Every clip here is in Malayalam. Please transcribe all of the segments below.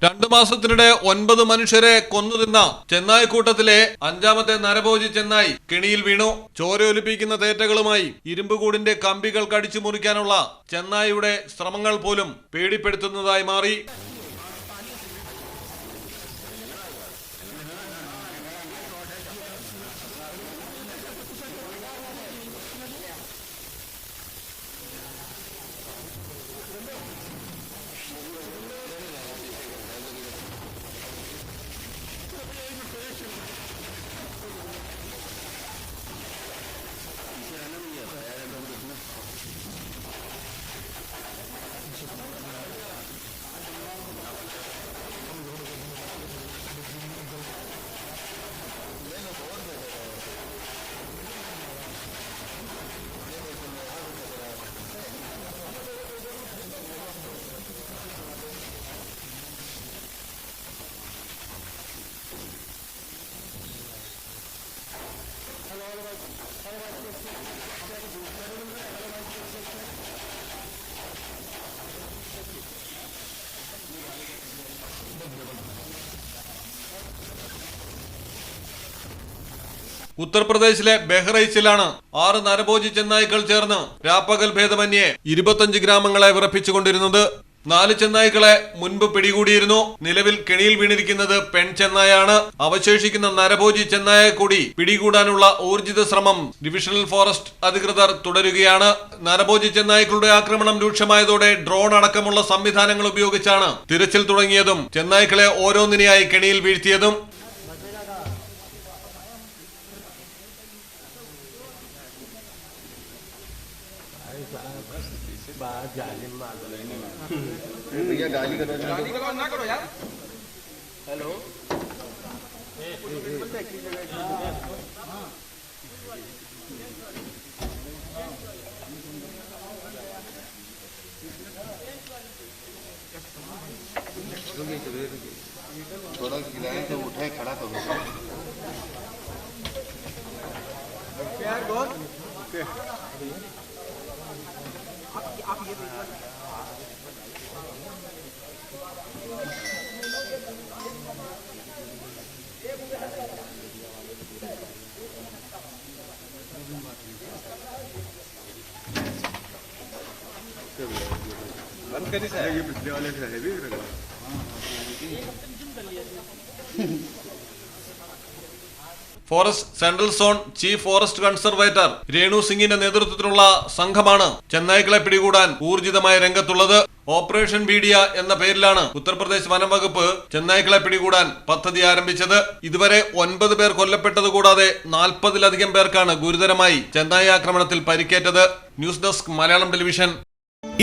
2 മാസത്തിനിടെ 9 മനുഷ്യരെ കൊന്നുതിന്ന ചെന്നായ്ക്കൂട്ടത്തിലെ 5ാമത്തെ നരഭോജി ചെന്നായ് കെണിയിൽ വീണു. ചോരയൊലിപ്പിക്കുന്ന തേറ്റകളുമായി ഇരുമ്പുകൂടിന്റെ കമ്പികൾ കടിച്ചു മുറിക്കാനുള്ള ചെന്നായിയുടെ ശ്രമങ്ങൾ പോലും പേടിപ്പെടുത്തുന്നതായി മാറി. ഉത്തർപ്രദേശിലെ ബഹ്റൈച്ചിലാണ് 6 നരഭോജി ചെന്നായ്ക്കൾ ചേർന്ന് രാപ്പകൽ ഭേദമന്യേ 25 ഗ്രാമങ്ങളെ വിറപ്പിച്ചുകൊണ്ടിരുന്നത്. 4 ചെന്നായ്ക്കളെ മുൻപ് പിടികൂടിയിരുന്നു. നിലവിൽ കെണിയിൽ വീണിരിക്കുന്നത് പെൺ ചെന്നായാണ്. അവശേഷിക്കുന്ന നരഭോജി ചെന്നായെ കൂടി പിടികൂടാനുള്ള ഊർജിത ശ്രമം ഡിവിഷണൽ ഫോറസ്റ്റ് അധികൃതർ തുടരുകയാണ്. നരഭോജി ചെന്നായ്ക്കളുടെ ആക്രമണം രൂക്ഷമായതോടെ ഡ്രോൺ അടക്കമുള്ള സംവിധാനങ്ങൾ ഉപയോഗിച്ചാണ് തിരച്ചിൽ തുടങ്ങിയതും ചെന്നായ്ക്കളെ ഓരോന്നിനെയായി കെണിയിൽ വീഴ്ത്തിയതും. भैया गाली ना करो यार। हेलो थोड़ा गिराए तो उठाए खड़ा तो यार बहुत आप ये बंद करी सर ये पिछले वाले से है भी forest central zone chief forest conservator Renu സിംഗിന്റെ നേതൃത്വത്തിലുള്ള സംഘമാണ് ചെന്നായ്ക്കളെ പിടികൂടാൻ ഊർജിതമായ രംഗത്തുള്ളത്. ഓപ്പറേഷൻ ബീഡിയ എന്ന പേരിലാണ് ഉത്തർപ്രദേശ് വനം വകുപ്പ് ചെന്നായ്ക്കളെ പിടികൂടാൻ പദ്ധതി ആരംഭിച്ചത്. ഇതുവരെ 9 പേർ കൊല്ലപ്പെട്ടത് കൂടാതെ 40-ലധികം പേർക്കാണ് ഗുരുതരമായി ചെന്നായി ആക്രമണത്തിൽ പരിക്കേറ്റത്. News desk Malayalam television.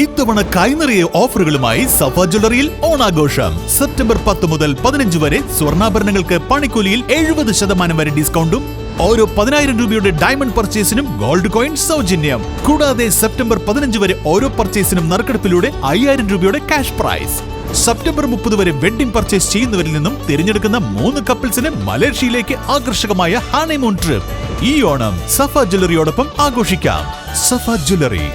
ഇത്തവണ കൈനിറിയ ഓഫറുകളുമായി സഫ ജ്വല്ലറിയിൽ ഓണാഘോഷം. സെപ്റ്റംബർ 10 മുതൽ 15 വരെ സ്വർണ്ണാഭരണങ്ങൾക്ക് പണിക്കൂലിയിൽ 70% വരെ ഡിസ്കൗണ്ടും ഓരോ 10,000 രൂപയുടെ ഡയമണ്ട് പർച്ചേസിനും ഗോൾഡ് കോയിൻ സൗജന്യം. കൂടാതെ സെപ്റ്റംബർ 15 വരെ ഓരോ പർച്ചേസിനും നറുക്കെടുപ്പിലൂടെ 5,000 രൂപയുടെ ക്യാഷ് പ്രൈസ്. സെപ്റ്റംബർ 30 വരെ വെഡിംഗ് പർച്ചേസ് ചെയ്യുന്നവരിൽ നിന്നും തിരഞ്ഞെടുക്കുന്ന 3 കപ്പിൾസിന് മലേഷ്യയിലേക്ക് ആകർഷകമായ ഹണിമൂൺ ട്രിപ്പ്. ഈ ഓണം സഫ ജ്വല്ലറിയോടൊപ്പം ആഘോഷിക്കാം. സഫ ജ്വല്ലറി.